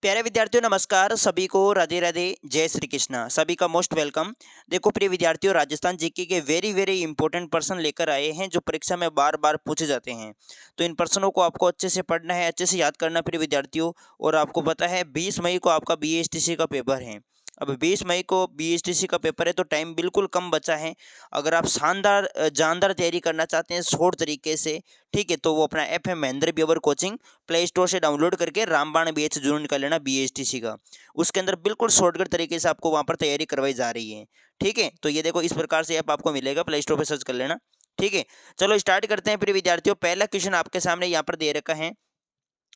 प्यारे विद्यार्थियों नमस्कार। सभी को राधे राधे, जय श्री कृष्णा। सभी का मोस्ट वेलकम। देखो प्रिय विद्यार्थियों, राजस्थान जीके के वेरी वेरी इंपॉर्टेंट प्रश्न लेकर आए हैं जो परीक्षा में बार बार पूछे जाते हैं। तो इन प्रश्नों को आपको अच्छे से पढ़ना है, अच्छे से याद करना प्रिय विद्यार्थियों। और आपको पता है 20 मई को आपका बीएसटीसी का पेपर है। अब 20 मई को बीएसटीसी का पेपर है तो टाइम बिल्कुल कम बचा है। अगर आप शानदार जानदार तैयारी करना चाहते हैं शॉर्ट तरीके से, ठीक है, तो वो अपना ऐप है महेंद्र ब्यवर कोचिंग, प्ले स्टोर से डाउनलोड करके रामबाण बीएच जरूर निकाल लेना बीएसटीसी का। उसके अंदर बिल्कुल शॉर्टकट तरीके से आपको वहाँ पर तैयारी करवाई जा रही है। ठीक है, तो ये देखो इस प्रकार से ऐप आपको मिलेगा, प्ले स्टोर पर सर्च कर लेना। ठीक है, चलो स्टार्ट करते हैं प्रिय विद्यार्थियों। पहला क्वेश्चन आपके सामने यहाँ पर दे रखा है,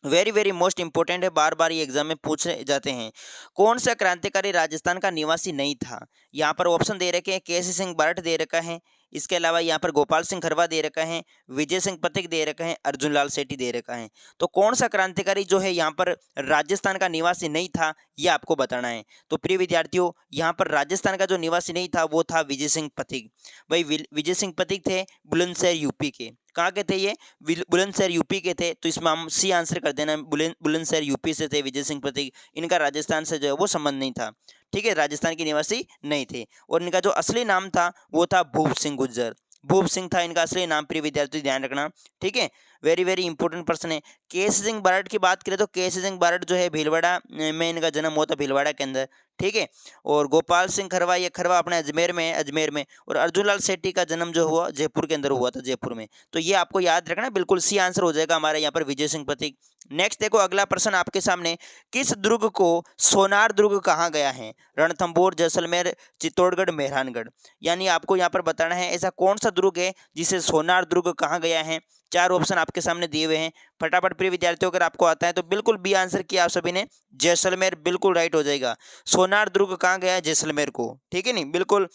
वेरी वेरी मोस्ट इंपॉर्टेंट है, बार बार ये एग्जाम में पूछे जाते हैं। कौन सा क्रांतिकारी राजस्थान का निवासी नहीं था? यहाँ पर ऑप्शन दे रखे हैं, केसी सिंह बारट दे रखा है, इसके अलावा यहाँ पर गोपाल सिंह खरवा दे रखा है, विजय सिंह पथिक दे रखा है, अर्जुन लाल सेठी दे रखा है। तो कौन सा क्रांतिकारी जो है यहाँ पर राजस्थान का निवासी नहीं था, ये आपको बताना है। तो प्रिय विद्यार्थियों, यहाँ पर राजस्थान का जो निवासी नहीं था वो था विजय सिंह पथिक। भाई विजय सिंह पथिक थे बुलंदशहर यूपी के। कहाँ के थे ये? बुलंदशहर यूपी के थे। तो इसमें हम सी आंसर कर देना, बुलंदशहर यूपी से थे विजय सिंह पथिक। इनका राजस्थान से जो है वो संबंध नहीं था। ठीक है, राजस्थान के निवासी नहीं थे। और इनका जो असली नाम था वो था भूप सिंह गुज्जर। भूप सिंह था इनका असली नाम, प्रिय विद्यार्थी ध्यान रखना। ठीक है, वेरी वेरी इंपॉर्टेंट प्रश्न है। केसी सिंह बारट की बात करें तो केसी सिंह बारट जो है भीलवाड़ा में इनका जन्म हुआ था, भीलवाड़ा के अंदर। ठीक है, और गोपाल सिंह खरवा, ये खरवा अपने अजमेर में है, अजमेर में। और अर्जुन लाल सेठी का जन्म जो हुआ जयपुर के अंदर हुआ था, जयपुर में। तो ये आपको याद रखना, बिल्कुल सी आंसर हो जाएगा हमारे यहाँ पर विजय सिंह पथिक। नेक्स्ट देखो अगला प्रश्न आपके सामने, किस दुर्ग को सोनार दुर्ग कहा गया है? रणथंभौर, जैसलमेर, चित्तौड़गढ़, मेहरानगढ़। यानी आपको यहाँ पर बताना है ऐसा कौन सा दुर्ग है जिसे सोनार दुर्ग कहा गया है। चार ऑप्शन आपके सामने दिए हुए हैं। फटाफट प्रिय विद्यार्थियों, अगर आपको आता है तो बिल्कुल बी आंसर किया आप सभी ने, जैसलमेर बिल्कुल राइट हो जाएगा। सोनार दुर्ग कहाँ गया है? जैसलमेर को। ठीक है, नहीं बिल्कुल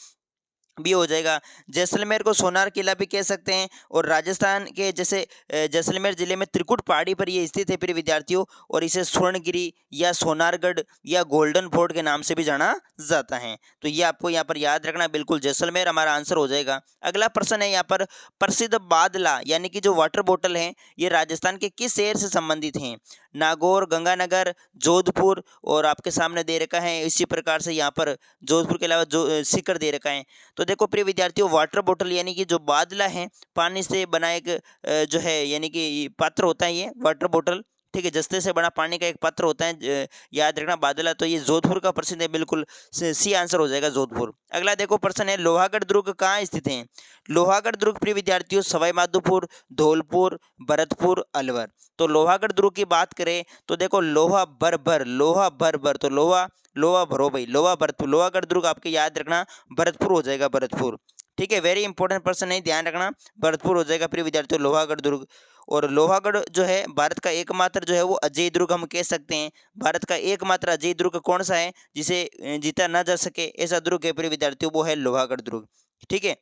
भी हो जाएगा। जैसलमेर को सोनार किला भी कह सकते हैं। और राजस्थान के जैसे जैसलमेर जिले में त्रिकुट पहाड़ी पर ये स्थित है प्रिय विद्यार्थियों। और इसे स्वर्णगिरी या सोनारगढ़ या गोल्डन फोर्ट के नाम से भी जाना जाता है। तो ये आपको यहाँ पर याद रखना, बिल्कुल जैसलमेर हमारा आंसर हो जाएगा। अगला प्रश्न है यहाँ पर, प्रसिद्ध बादला यानी कि जो वाटर बोतल है ये राजस्थान के किस शहर से संबंधित हैं? नागौर, गंगानगर, जोधपुर, और आपके सामने दे रखा है इसी प्रकार से यहाँ पर जोधपुर के अलावा जो सीकर दे रखा है। तो देखो प्रिय विद्यार्थियों, वाटर बॉटल यानी कि जो बादला है, पानी से बना एक जो है यानी कि पात्र होता है ये वाटर बॉटल। ठीक है, जस्ते से बना पानी का एक पात्र होता है, याद रखना बादला। तो ये जोधपुर का प्रसिद्ध है, बिल्कुल सी आंसर हो जाएगा जोधपुर। अगला देखो प्रश्न है, लोहागढ़ दुर्ग कहाँ स्थित है? लोहागढ़ दुर्ग प्रिय विद्यार्थियों सवाई माधोपुर, धौलपुर, भरतपुर, अलवर। तो लोहागढ़ दुर्ग की बात करें तो देखो लोहा भर, लोहा भर, तो लोहा लोहा भरो भाई, लोहा भरतपुर। लोहागढ़ दुर्ग आपके याद रखना भरतपुर हो जाएगा, भरतपुर। ठीक है, वेरी इंपॉर्टेंट पर्सन है, ध्यान रखना, भरतपुर हो जाएगा प्रिय विद्यार्थियों लोहागढ़ दुर्ग। और लोहागढ़ जो है भारत का एकमात्र जो है वो अजय दुर्ग हम कह सकते हैं। भारत का एकमात्र अजय दुर्ग कौन सा है जिसे जीता ना जा सके, ऐसा दुर्ग है प्रिय विद्यार्थियों, वो है लोहागढ़ दुर्ग। ठीक है,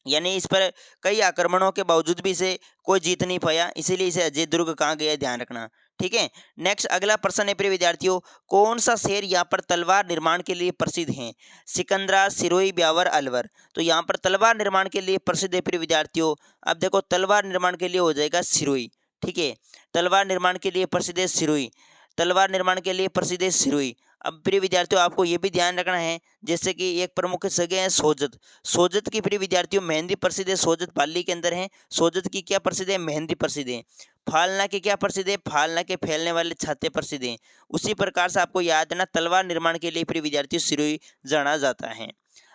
यानी इस पर कई आक्रमणों के बावजूद भी इसे कोई जीत नहीं पाया, इसीलिए इसे अजय दुर्ग कहा गया है, ध्यान रखना। ठीक है, नेक्स्ट अगला प्रश्न है प्रिय विद्यार्थियों, कौन सा शहर यहाँ पर तलवार निर्माण के लिए प्रसिद्ध है? सिकंदरा, सिरोही, ब्यावर, अलवर। तो यहाँ पर तलवार निर्माण के लिए प्रसिद्ध है प्रिय विद्यार्थियों। अब देखो तलवार निर्माण के लिए हो जाएगा सिरोही। ठीक है, तलवार निर्माण के लिए प्रसिद्ध है सिरोही, तलवार निर्माण के लिए प्रसिद्ध है सिरोही। अब प्रिय विद्यार्थियों आपको ये भी ध्यान रखना है, जैसे कि एक प्रमुख जगह है सोजत। सोजत की प्रिय विद्यार्थियों मेहंदी प्रसिद्ध है, सोजत पाली के अंदर है। सोजत की क्या प्रसिद्ध है? मेहंदी प्रसिद्ध है। फालना के क्या प्रसिद्ध है? फालना के फैलने वाले छाते प्रसिद्ध हैं। उसी प्रकार से आपको याद है ना, तलवार निर्माण के लिए प्रिय विद्यार्थियों सिरोही जाना जाता है।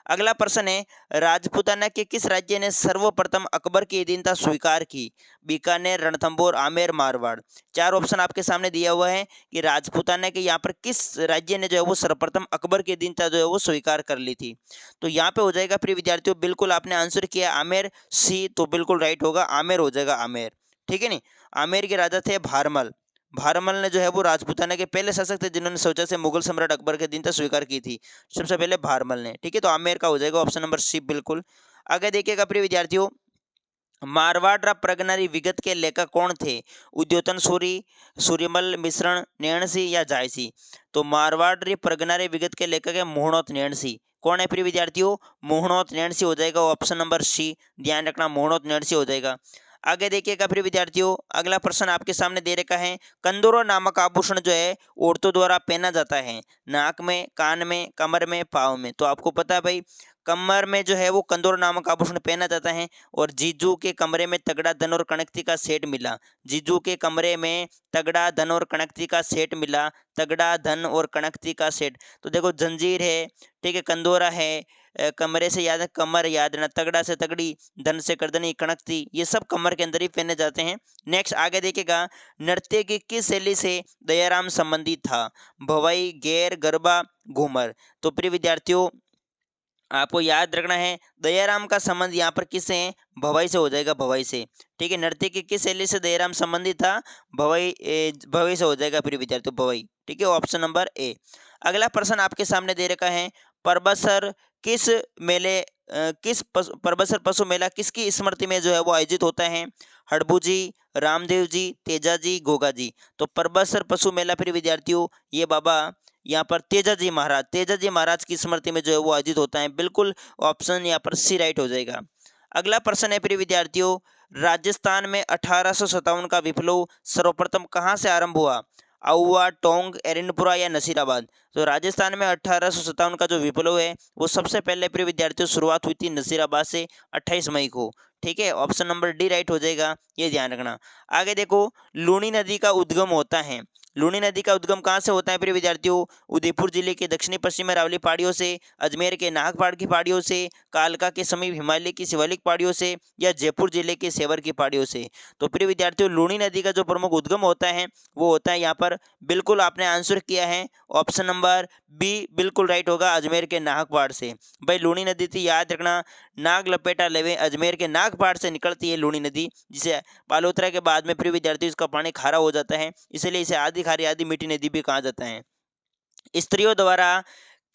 अगला प्रश्न है, राजपूताना के किस राज्य ने सर्वप्रथम अकबर की अधीनता स्वीकार की? बीकानेर, रणथंभौर, आमेर, मारवाड़। चार ऑप्शन आपके सामने दिया हुआ है कि राजपूताना के यहाँ पर किस राज्य ने जो है वो सर्वप्रथम अकबर की अधीनता जो है वो स्वीकार कर ली थी। तो यहाँ पे हो जाएगा प्रिय विद्यार्थियों, बिल्कुल आपने आंसर किया आमेर, सी, तो बिल्कुल राइट होगा, आमेर हो जाएगा, आमेर। ठीक है, नहीं आमेर के राजा थे भारमल। भारमल ने जो है वो राजपूताना के पहले शासक थे जिन्होंने सोचा से मुगल सम्राट अकबर के अधीनता स्वीकार की थी, सबसे पहले भारमल ने। ठीक है, तो आमेर का हो जाएगा ऑप्शन नंबर सी बिल्कुल। आगे देखिएगा प्रिय विद्यार्थियों, मारवाड़ प्रगनारी विगत के लेखक कौन थे? उद्योतन सूरी, सूर्यमल मिश्रण, नैणसी या जायसी। तो मारवाड़ प्रगनारी विगत के लेखक है मोहनोत नैणसी। कौन है प्रिय विद्यार्थियों? मोहनोत नैणसी हो जाएगा ऑप्शन नंबर सी, ध्यान रखना मोहनोत नैणसी हो जाएगा। आगे देखिएगा प्रिय विद्यार्थियों, अगला प्रश्न आपके सामने दे रखा है, कंदोरा नामक आभूषण जो है औरतों द्वारा पहना जाता है नाक में, कान में, कमर में, पाँव में। तो आपको पता है भाई, कमर में जो है वो कंदोरा नामक आभूषण पहना जाता है। और जीजू के कमरे में तगड़ा धन और कणकती का सेट मिला। जीजू के कमरे में तगड़ा धन और कणकती का सेट मिला। तगड़ा धन और कणकती का सेट, तो देखो जंजीर है, ठीक है, कंदोरा है, कमरे से याद है, कमर याद रखना, तगड़ा से तगड़ी, धन से करदनी, कणकती, ये सब कमर के अंदर ही पहने जाते हैं। नेक्स्ट आगे देखिएगा, नृत्य की किस शैली से दयाराम संबंधित था? भवई, गैर, गरबा, घूमर। तो प्रिय विद्यार्थियों, आपको याद रखना है दयाराम का संबंध यहाँ पर किससे है? भवई से हो जाएगा, भवई से। ठीक है, नृत्य की किस शैली से दयाराम संबंधित था? भवई से हो जाएगा प्रिय विद्यार्थियों, भवई। ठीक है, ऑप्शन नंबर ए। अगला प्रश्न आपके सामने दे रखा है, परबसर किस मेले परबसर पशु मेला किसकी स्मृति में जो है वो आयोजित होता है? हड़बू जी, रामदेव जी, तेजा जी, गोगा जी। तो परबसर पशु मेला प्रिय विद्यार्थियों, ये बाबा यहाँ पर तेजाजी महाराज की स्मृति में जो है वो आयोजित होता है। बिल्कुल ऑप्शन यहाँ पर सी राइट हो जाएगा। अगला प्रश्न है प्रिय विद्यार्थियों, राजस्थान में 1857 का विप्लव सर्वप्रथम कहाँ से आरंभ हुआ? आउवा, टोंक, एरंडपुरा या नसीराबाद। तो राजस्थान में 1857 का जो विप्लव है वो सबसे पहले प्रिय विद्यार्थियों शुरुआत हुई थी नसीराबाद से 28 मई को। ठीक है, ऑप्शन नंबर डी राइट हो जाएगा, ये ध्यान रखना। आगे देखो, लूनी नदी का उद्गम होता है। लूनी नदी का उद्गम कहाँ से होता है प्रिय विद्यार्थियों? उदयपुर जिले के दक्षिणी पश्चिम में अरावली पहाड़ियों से, अजमेर के नाहक पहाड़ की पहाड़ियों से, कालका के समीप हिमालय की शिवालिक पहाड़ियों से, या जयपुर जिले के सेवर की पहाड़ियों से। तो प्रिय विद्यार्थियों, लूनी नदी का जो प्रमुख उद्गम होता है वो होता है यहाँ पर, बिल्कुल आपने आंसर किया है, ऑप्शन नंबर बी बिल्कुल राइट होगा, अजमेर के नाहक पहाड़ से। भाई लूनी नदी थी, याद रखना, नाग लपेटा लेवे, अजमेर के नाग पहाड़ से निकलती है लूनी नदी, जिसे बालोतरा के बाद में प्रिय विद्यार्थियों इसका पानी खारा हो जाता है, इसलिए इसे आधी खारी आधी मीठी नदी भी कहा जाता है। स्त्रियों द्वारा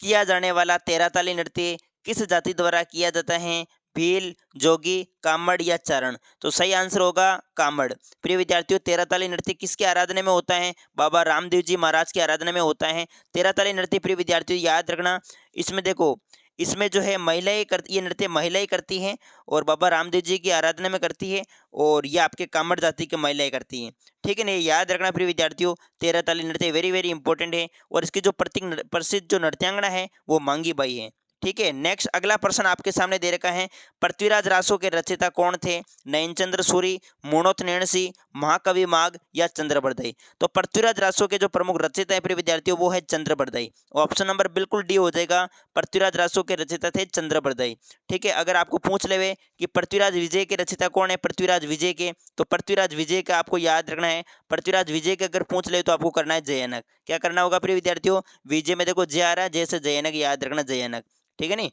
किया जाने वाला तेराताली नृत्य किस जाति द्वारा किया जाता है? भील, जोगी, कामड़ या चारण। तो सही आंसर होगा कामड़। प्रिय विद्यार्थियों, तेराताली नृत्य किसकी आराधना में होता है? बाबा रामदेव जी महाराज की आराधना में होता है तेराताली नृत्य। प्रिय विद्यार्थियों याद रखना, इसमें देखो, इसमें जो है महिलाएं करती, ये नृत्य महिलाएं करती हैं और बाबा रामदेव जी की आराधना में करती है, और ये आपके कामड़ जाति की महिलाएं करती हैं। ठीक है ना, ये याद रखना प्रिय विद्यार्थियों, तेराताली नृत्य वेरी वेरी इंपॉर्टेंट है। और इसकी जो प्रसिद्ध जो नृत्यांगना है वो मांगी बाई है। ठीक है, नेक्स्ट अगला प्रश्न आपके सामने दे रखा है, पृथ्वीराज रासो के रचयिता कौन थे? नयनचंद्र सूरी, मूणोत नैणसी, महाकवि माघ या चंद्रबरदाई। तो पृथ्वीराज रासो के जो प्रमुख रचयिता है प्रिय विद्यार्थियों वो है चंद्रबरदाई। ऑप्शन नंबर बिल्कुल डी हो जाएगा, पृथ्वीराज रासो के रचयिता थे चंद्रबरदाई। ठीक है, अगर आपको पूछ लेवे कि पृथ्वीराज विजय के रचयिता कौन है, पृथ्वीराज विजय के, तो पृथ्वीराज विजय का आपको याद रखना है। पृथ्वीराज विजय के अगर पूछ ले तो आपको करना है जयनक। क्या करना होगा प्रिय विद्यार्थियों? विजय में देखो जय आ रहा है, जैसे जयनक, याद रखना जयनक। ठीक है नहीं।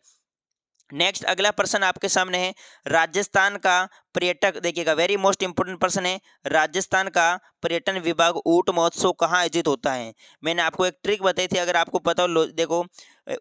नेक्स्ट अगला प्रश्न आपके सामने है, राजस्थान का पर्यटक, देखिएगा वेरी मोस्ट इंपोर्टेंट प्रश्न है, राजस्थान का पर्यटन विभाग ऊंट महोत्सव कहाँ आयोजित होता है? मैंने आपको एक ट्रिक बताई थी, अगर आपको पता हो देखो,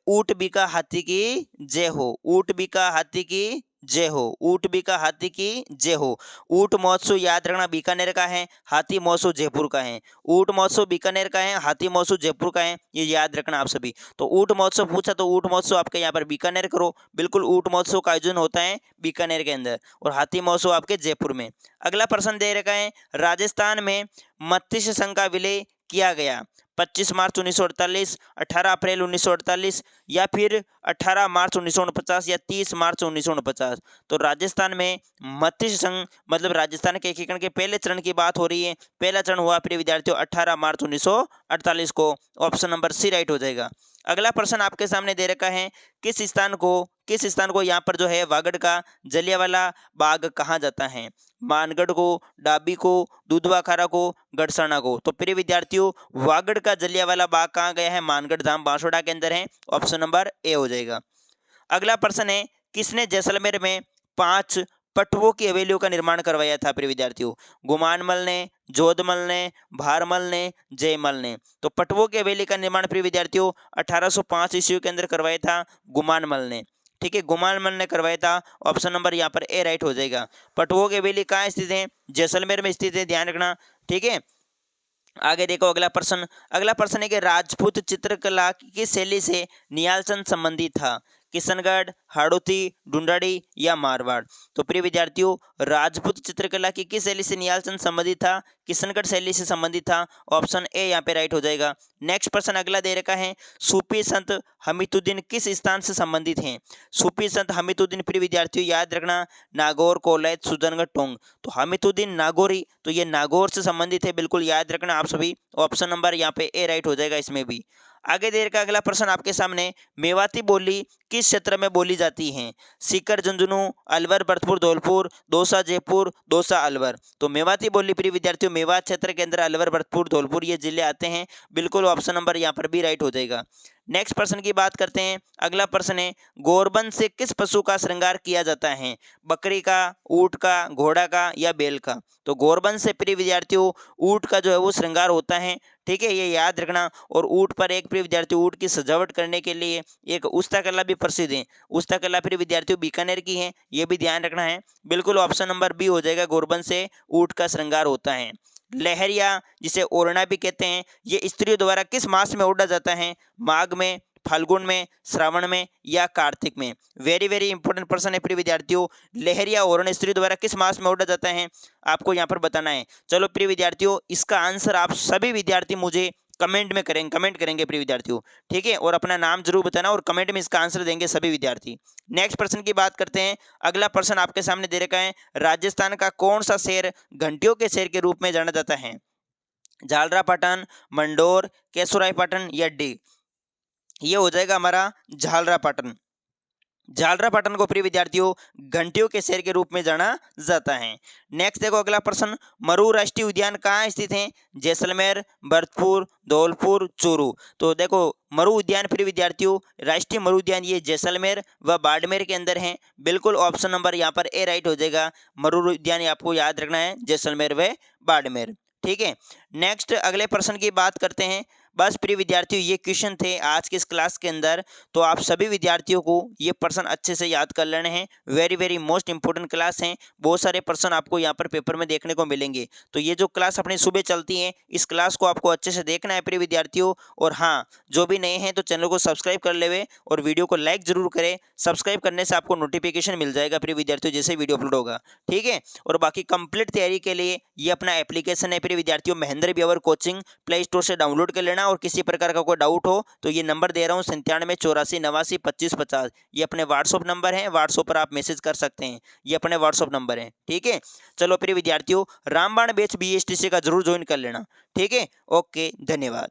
ऊंट बिका हाथी की जय हो, ऊंट बिका हाथी की जय हो, ऊंट बिका हाथी की जय हो। ऊंट महोत्सव याद रखना बीकानेर का है, हाथी महोत्सव जयपुर का है। ऊंट महोत्सव बीकानेर का है, हाथी महोत्सव जयपुर का है, ये याद रखना आप सभी। तो ऊंट महोत्सव पूछा तो ऊंट महोत्सव आपके यहाँ पर बीकानेर करो, बिल्कुल ऊंट महोत्सव का आयोजन होता है बीकानेर के अंदर, और हाथी महोत्सव आपके जयपुर में। अगला प्रश्न दे रखा है, राजस्थान में मत्स्य संघ का विलय किया गया 25 मार्च 1948, 18 अप्रैल 1948 या फिर 18 मार्च 1949 या 30 मार्च 1949। तो राजस्थान में मत्स्य संघ मतलब राजस्थान के एकीकरण के पहले चरण की बात हो रही है। पहला चरण हुआ प्रिय विद्यार्थियों 18 मार्च 1948 को। ऑप्शन नंबर सी राइट हो जाएगा। अगला प्रश्न आपके सामने दे रखा है, किस स्थान को यहाँ पर जो है वागड़ का जलियांवाला बाग कहा जाता है? मानगढ़ को, डाबी को, दुधवा खारा को, गड़सना को। तो प्रिय विद्यार्थियों, वागड़ का जलियांवाला बाग कहाँ गया है? मानगढ़ धाम बांसवाड़ा के अंदर है। ऑप्शन नंबर ए हो जाएगा। अगला प्रश्न है, किसने जैसलमेर में 5 पटवों की हवेलियों का निर्माण करवाया था प्रिय विद्यार्थियों? गुमानमल ने, जोधमल ने, भारमल ने, जयमल ने। तो पटवों की हवेली का निर्माण प्रिय विद्यार्थियों 1805 ईस्वी के अंदर करवाया था गुमानमल ने। ठीक है, गुमानमल ने करवाया था। ऑप्शन नंबर यहाँ पर ए राइट हो जाएगा। पटवों की हवेली कहाँ स्थित है? जैसलमेर में स्थित है, ध्यान रखना। ठीक है, आगे देखो अगला प्रश्न है कि राजपूत चित्रकला की शैली से निहालचंद संबंधित था? किशनगढ़, हाड़ौती, ढूंढाड़ी या मारवाड़। तो प्रिय विद्यार्थियों, राजपूत चित्रकला की किस शैली से निहाल चंद संबंधित था? किशनगढ़ शैली से संबंधित था। ऑप्शन ए यहाँ पे राइट हो जाएगा। नेक्स्ट प्रश्न अगला दे रखा है, सूफी संत हमीदुद्दीन किस स्थान से संबंधित हैं? सूफी संत हमीदुद्दीन प्रिय विद्यार्थियों याद रखना, नागौर, कोलैत, सुजनगढ़, टोंग। तो हमीदुद्दीन नागौरी, तो ये नागौर से संबंधित है, बिल्कुल याद रखना आप सभी। ऑप्शन नंबर यहाँ पे ए राइट हो जाएगा इसमें भी। आगे दे रखा अगला प्रश्न आपके सामने, मेवाती बोली किस क्षेत्र में बोली जाती है? सीकर, झुंझुनू, अलवर, भरतपुर, धौलपुर, दौसा, जयपुर, दौसा, अलवर। तो मेवाती बोली प्रिय विद्यार्थियों मेवात क्षेत्र के अंदर अलवर, भरतपुर, धौलपुर ये जिले आते हैं, बिल्कुल ऑप्शन नंबर यहाँ पर भी राइट हो जाएगा। नेक्स्ट प्रश्न की बात करते हैं। अगला प्रश्न है, गोरबन से किस पशु का श्रृंगार किया जाता है? बकरी का, ऊंट का, घोड़ा का या बैल का? तो गोरबन से प्रिय विद्यार्थियों ऊंट का जो है वो श्रृंगार होता है, ठीक है, ये याद रखना। और ऊंट पर एक प्रिय विद्यार्थी ऊंट की सजावट करने के लिए एक उस्ता कला भी प्रसिद्ध है। उस्ता कला प्रिय विद्यार्थियों बीकानेर की है, ये भी ध्यान रखना है। बिल्कुल ऑप्शन नंबर बी हो जाएगा, गोरबन से ऊंट का श्रृंगार होता है। लहरिया जिसे ओढ़ना भी कहते हैं, ये स्त्रियों द्वारा किस मास में ओढ़ा जाता है? माघ में, फाल्गुन में, श्रावण में या कार्तिक में? वेरी वेरी इंपॉर्टेंट प्रश्न है प्रिय विद्यार्थियों। लहरिया ओढ़ना स्त्रियों द्वारा किस मास में ओढ़ा जाता है, आपको यहाँ पर बताना है। चलो प्रिय विद्यार्थियों, इसका आंसर आप सभी विद्यार्थी मुझे कमेंट में कमेंट करेंगे प्रिय विद्यार्थियों, ठीक है, और अपना नाम जरूर बताना और कमेंट में इसका आंसर देंगे सभी विद्यार्थी। नेक्स्ट प्रश्न की बात करते हैं। अगला प्रश्न आपके सामने दे रखा है, राजस्थान का कौन सा शहर घंटियों के शहर के रूप में जाना जाता है? झालरापाटन, मंडोर, केशोरायपाटन या डी? ये हो जाएगा हमारा झालरापाटन। झालरापाटन को प्रिय विद्यार्थियों घंटियों के शहर के रूप में जाना जाता है। नेक्स्ट देखो अगला प्रश्न, मरू राष्ट्रीय उद्यान कहाँ स्थित है? जैसलमेर, भरतपुर, धौलपुर, चूरू। तो देखो मरू उद्यान प्रिय विद्यार्थियों, राष्ट्रीय मरू उद्यान ये जैसलमेर व बाड़मेर के अंदर है, बिल्कुल ऑप्शन नंबर यहाँ पर ए राइट हो जाएगा। मरू उद्यान आपको याद रखना है, जैसलमेर व बाड़मेर, ठीक है। नेक्स्ट अगले प्रश्न की बात करते हैं। बस प्रिय विद्यार्थियों ये क्वेश्चन थे आज के इस क्लास के अंदर, तो आप सभी विद्यार्थियों को ये प्रश्न अच्छे से याद कर लेने हैं। Very very most important class हैं, बहुत सारे प्रश्न आपको यहाँ पर पेपर में देखने को मिलेंगे। तो ये जो क्लास अपनी सुबह चलती है, इस क्लास को आपको अच्छे से देखना है प्रिय विद्यार्थियों। और हाँ, जो भी नए हैं तो चैनल को सब्सक्राइब कर लेवे और वीडियो को लाइक जरूर करें। सब्सक्राइब करने से आपको नोटिफिकेशन मिल जाएगा प्रिय विद्यार्थियों जैसे वीडियो अपलोड होगा, ठीक है। और बाकी कंप्लीट तैयारी के लिए ये अपना एप्लीकेशन है प्रिय विद्यार्थियों, Mahendra Beawar coaching, play store से डाउनलोड कर लेना। और किसी प्रकार का कोई डाउट हो तो ये नंबर दे रहा हूँ 9784892550, ये अपने व्हाट्सअप नंबर है, व्हाट्सअप पर आप मैसेज कर सकते हैं, ये अपने व्हाट्सअप नंबर है, ठीक है। चलो प्रिय विद्यार्थियों, रामबाण बैच BSTC का जरूर ज्वाइन कर लेना, ठीक है। ओके, धन्यवाद।